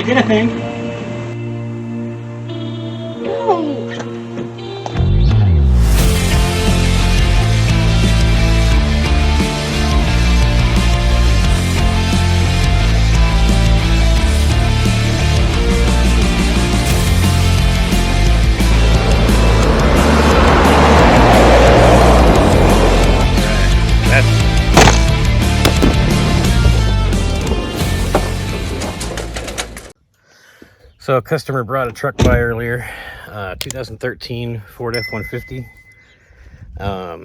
I did a thing. So a customer brought a truck by earlier, 2013 Ford F-150. Let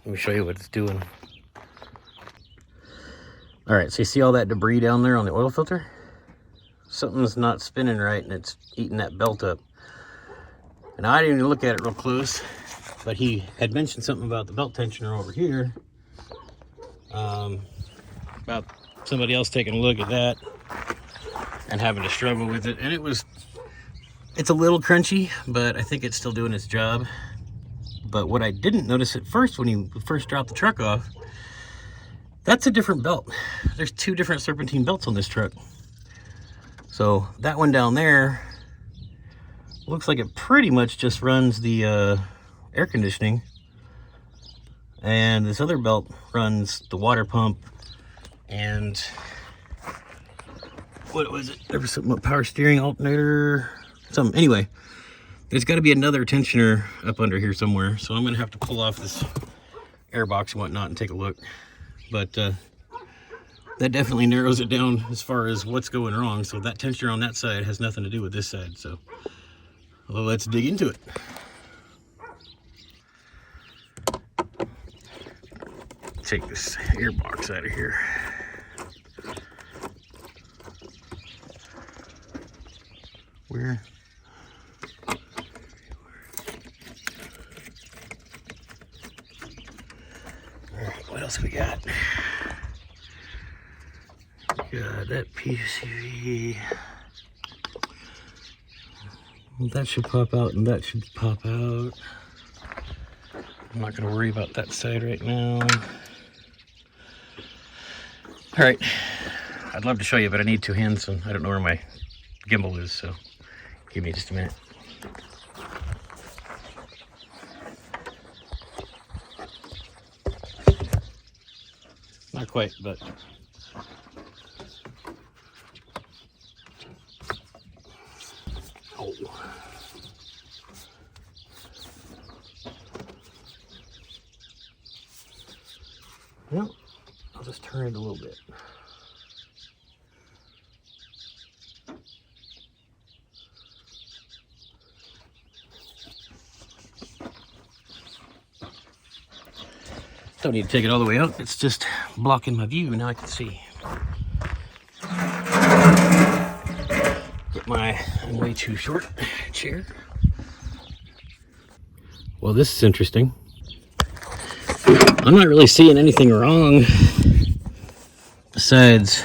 me show you what it's doing. All right, so you see all that debris down there on the oil filter? Something's not spinning right and it's eating that belt up. And I didn't even look at it real close, but he had mentioned something about the belt tensioner over here. About somebody else taking a look at that and having to struggle with it. And it's a little crunchy, but I think it's still doing its job. But what I didn't notice at first when he first dropped the truck off, that's a different belt. There's two different serpentine belts on this truck. So that one down there looks like it pretty much just runs the air conditioning. And this other belt runs the water pump and what was it? There was something about power steering, alternator, something. Anyway, there's got to be another tensioner up under here somewhere. So I'm going to have to pull off this air box and whatnot and take a look. But that definitely narrows it down as far as what's going wrong. So that tensioner on that side has nothing to do with this side. So well, let's dig into it. Take this air box out of here. Where? Alright, what else we got? Got that PCV. That should pop out and that should pop out. I'm not going to worry about that side right now. Alright, I'd love to show you, but I need two hands and I don't know where my gimbal is, so give me just a minute. Not quite, but oh. Well, I'll just turn it a little bit. Don't need to take it all the way out. It's just blocking my view. Now I can see. Get my way too short chair. Well, this is interesting. I'm not really seeing anything wrong besides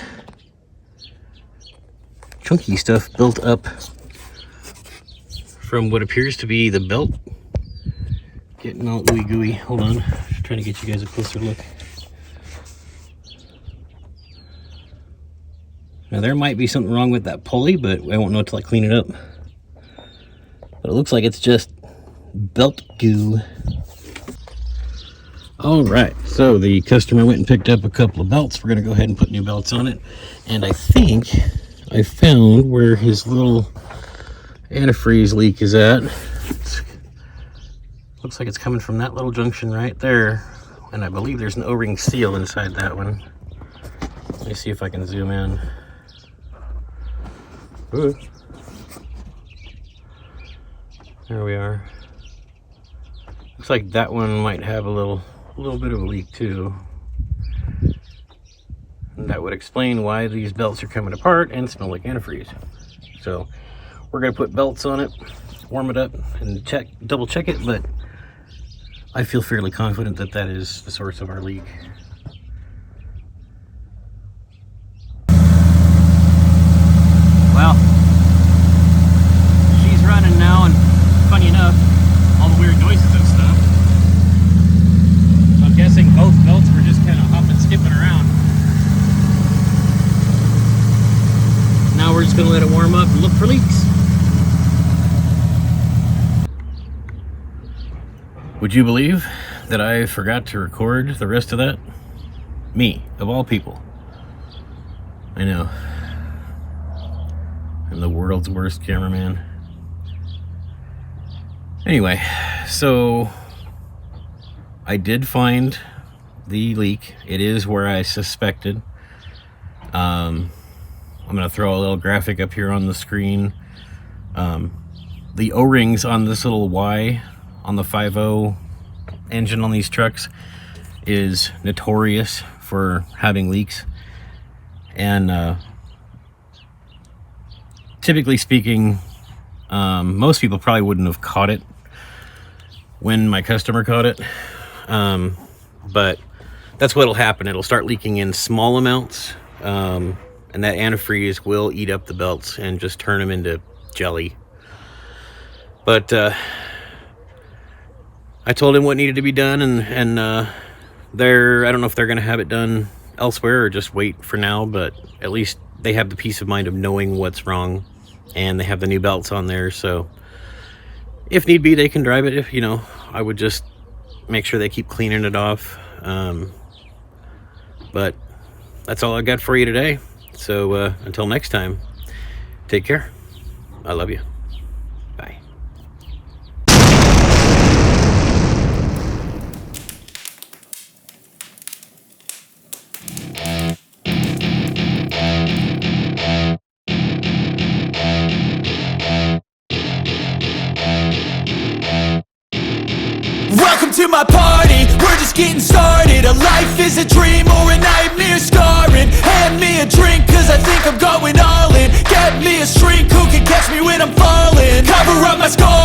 chunky stuff built up from what appears to be the belt getting all ooey gooey. Hold on, trying to get you guys a closer look. Now there might be something wrong with that pulley, but I won't know until I clean it up. But it looks like it's just belt goo. All right, so the customer went and picked up a couple of belts. We're gonna go ahead and put new belts on it. And I think I found where his little antifreeze leak is at. Looks like it's coming from that little junction right there. And I believe there's an O-ring seal inside that one. Let me see if I can zoom in. Ooh. There we are. Looks like that one might have a little bit of a leak too. And that would explain why these belts are coming apart and smell like antifreeze. So we're gonna put belts on it, warm it up, and double check it, but I feel fairly confident that that is the source of our leak. Well, she's running now, and funny enough, all the weird noises and stuff. So I'm guessing both belts were just kind of hopping, skipping around. Now we're just gonna Would you believe that I forgot to record the rest of that? Me, of all people. I know. I'm the world's worst cameraman. Anyway, so I did find the leak. It is where I suspected. I'm going to throw a little graphic up here on the screen. The O-rings on this little Y on the 5.0 engine on these trucks is notorious for having leaks. And typically speaking, most people probably wouldn't have caught it when my customer caught it. But that's what'll happen. It'll start leaking in small amounts. And that antifreeze will eat up the belts and just turn them into jelly. But I told him what needed to be done, and I don't know if they're going to have it done elsewhere or just wait for now, but at least they have the peace of mind of knowing what's wrong, and they have the new belts on there, so if need be, they can drive it. If, I would just make sure they keep cleaning it off. But that's all I got for you today. So until next time, take care. I love you. Bye. Welcome to my party, we're just getting started. A life is a dream or a nightmare scarring. Hand me a drink cause I think I'm going all in. Get me a shrink who can catch me when I'm falling. Cover up my scars.